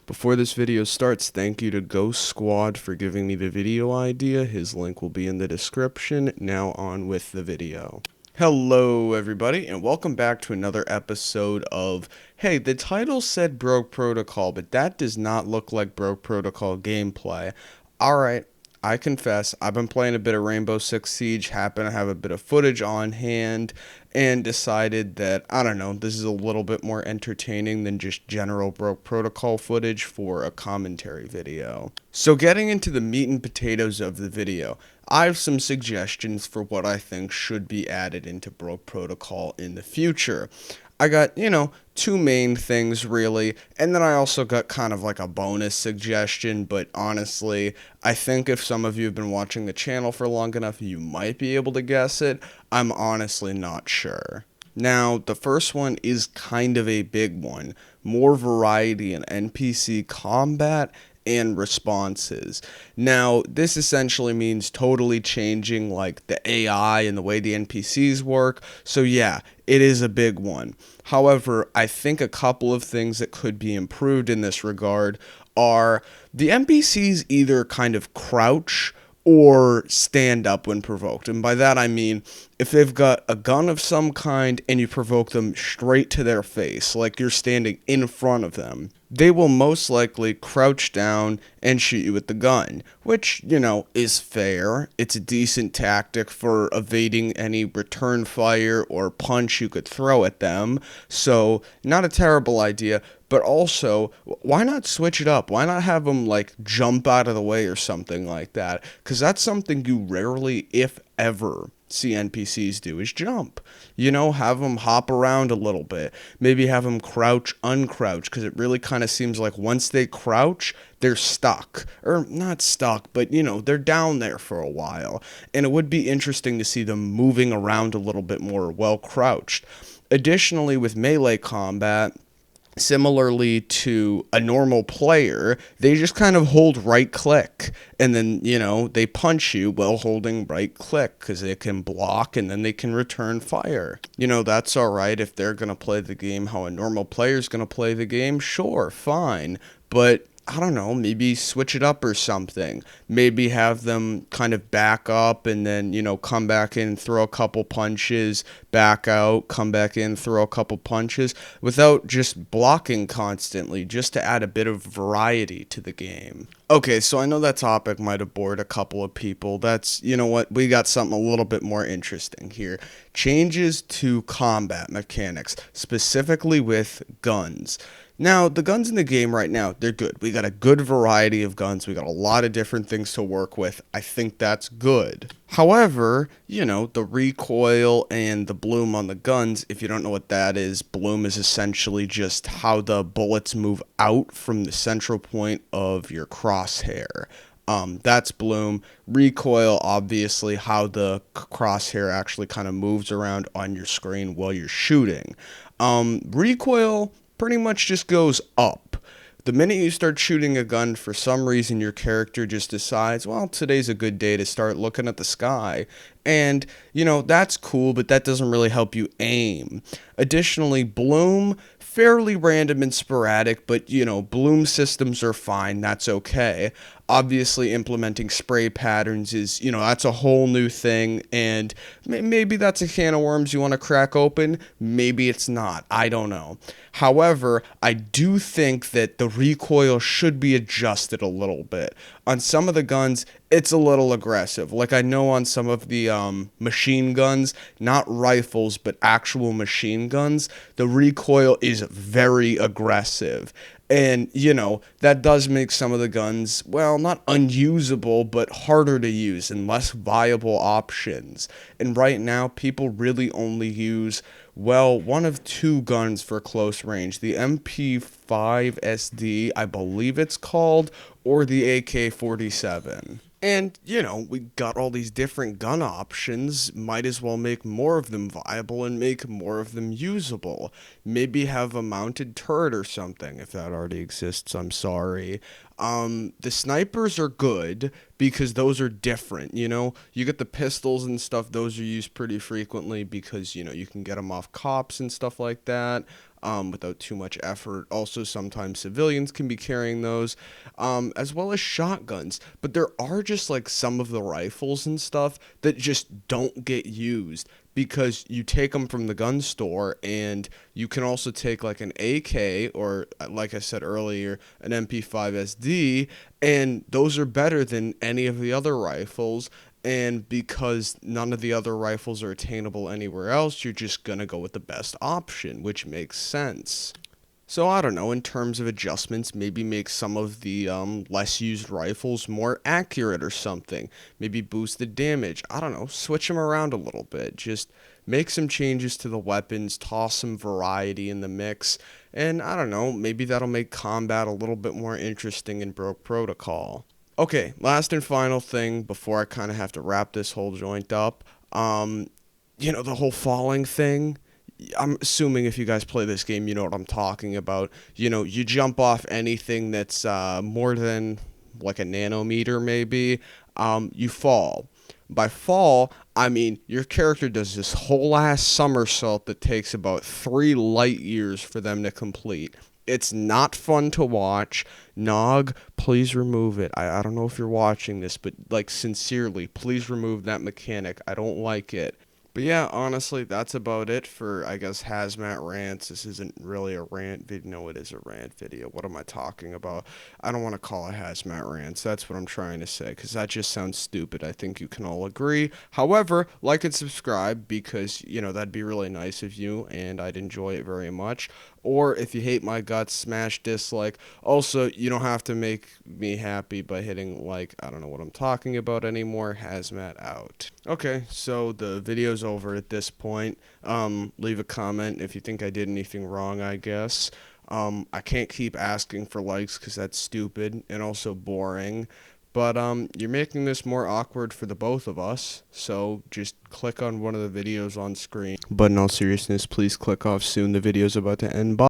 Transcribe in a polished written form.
Before this video starts, thank you to Ghost Squad for giving me the video idea. His link will be in the description. Now on with the video. Hello everybody, and welcome back to another episode of, hey, the title said Broke Protocol, but that does not look like Broke Protocol gameplay. Alright, I confess, I've been playing a bit of Rainbow Six Siege, happen to have a bit of footage on hand, and decided that, I don't know, this is a little bit more entertaining than just general Broke Protocol footage for a commentary video. So getting into the meat and potatoes of the video, I have some suggestions for what I think should be added into Broke Protocol in the future. I got, two main things really, and then I also got kind of like a bonus suggestion, but honestly, I think if some of you have been watching the channel for long enough, you might be able to guess it. I'm honestly not sure. Now, the first one is kind of a big one. More variety in NPC combat and responses. Now, this essentially means totally changing like the AI and the way the NPCs work. So yeah, it is a big one. However, I think a couple of things that could be improved in this regard are the NPCs either kind of crouch or stand up when provoked. And by that I mean, if they've got a gun of some kind and you provoke them straight to their face, like you're standing in front of them, they will most likely crouch down and shoot you with the gun, which, is fair. It's a decent tactic for evading any return fire or punch you could throw at them, so not a terrible idea. But also, why not switch it up? Why not have them, jump out of the way or something like that? Because that's something you rarely, if ever, see NPCs do, is jump. Have them hop around a little bit. Maybe have them crouch, uncrouch, because it really kind of seems like once they crouch, they're stuck. Or not stuck, but, they're down there for a while. And it would be interesting to see them moving around a little bit more while crouched. Additionally, with melee combat, similarly to a normal player, they just kind of hold right click and then, they punch you while holding right click because they can block and then they can return fire. That's all right if they're going to play the game how a normal player is going to play the game. Sure, fine. But I don't know, maybe switch it up or something. Maybe have them kind of back up and then, come back in, throw a couple punches, back out, come back in, throw a couple punches, without just blocking constantly, just to add a bit of variety to the game. Okay, so I know that topic might have bored a couple of people. That's, what, we got something a little bit more interesting here. Changes to combat mechanics, specifically with guns. Now, the guns in the game right now, they're good. We got a good variety of guns. We got a lot of different things to work with. I think that's good. However, the recoil and the bloom on the guns, if you don't know what that is, bloom is essentially just how the bullets move out from the central point of your crosshair. That's bloom. Recoil, obviously, how the crosshair actually kind of moves around on your screen while you're shooting. Recoil pretty much just goes up. The minute you start shooting a gun, for some reason your character just decides, well, today's a good day to start looking at the sky. And, that's cool, but that doesn't really help you aim. Additionally, bloom, fairly random and sporadic, but, bloom systems are fine, that's okay. Obviously, implementing spray patterns is, that's a whole new thing, and maybe that's a can of worms you want to crack open. Maybe it's not. I don't know. However, I do think that the recoil should be adjusted a little bit. On some of the guns, it's a little aggressive. Like I know on some of the machine guns, not rifles, but actual machine guns, the recoil is very aggressive. And, that does make some of the guns, well, not unusable, but harder to use and less viable options. And right now, people really only use, well, one of two guns for close range. The MP5SD, I believe it's called, or the AK-47. And, we got all these different gun options, might as well make more of them viable and make more of them usable. Maybe have a mounted turret or something, if that already exists, I'm sorry. The snipers are good because those are different, you get the pistols and stuff, those are used pretty frequently because, you can get them off cops and stuff like that. without too much effort. Also, sometimes civilians can be carrying those, as well as shotguns. But there are just like some of the rifles and stuff that just don't get used because you take them from the gun store, and you can also take like an AK or, like I said earlier, an MP5 SD, and those are better than any of the other rifles. And because none of the other rifles are attainable anywhere else, you're just gonna go with the best option, which makes sense. So I don't know, in terms of adjustments, maybe make some of the less used rifles more accurate or something. Maybe boost the damage. I don't know, switch them around a little bit. Just make some changes to the weapons, toss some variety in the mix, and I don't know, maybe that'll make combat a little bit more interesting in Broke Protocol. Okay, last and final thing before I kind of have to wrap this whole joint up. The whole falling thing. I'm assuming if you guys play this game, you know what I'm talking about. You jump off anything that's more than like a nanometer, maybe. You fall. By fall, I mean your character does this whole ass somersault that takes about 3 light years for them to complete. It's not fun to watch. Nog, please remove it. I don't know if you're watching this, but like sincerely, please remove that mechanic. I don't like it. But yeah, honestly, that's about it for, I guess, Hazmat Rants. This isn't really a rant video. No, it is a rant video. What am I talking about? I don't want to call it Hazmat Rants. That's what I'm trying to say, because that just sounds stupid. I think you can all agree. However, like and subscribe, because, that'd be really nice of you, and I'd enjoy it very much. Or if you hate my guts, smash dislike. Also, you don't have to make me happy by hitting like. I don't know what I'm talking about anymore. Hazmat out. Okay, so the video's over at this point. Leave a comment if you think I did anything wrong, I guess. I can't keep asking for likes because that's stupid and also boring. But you're making this more awkward for the both of us, so just click on one of the videos on screen. But in all seriousness, please click off soon. The video's about to end. Bye.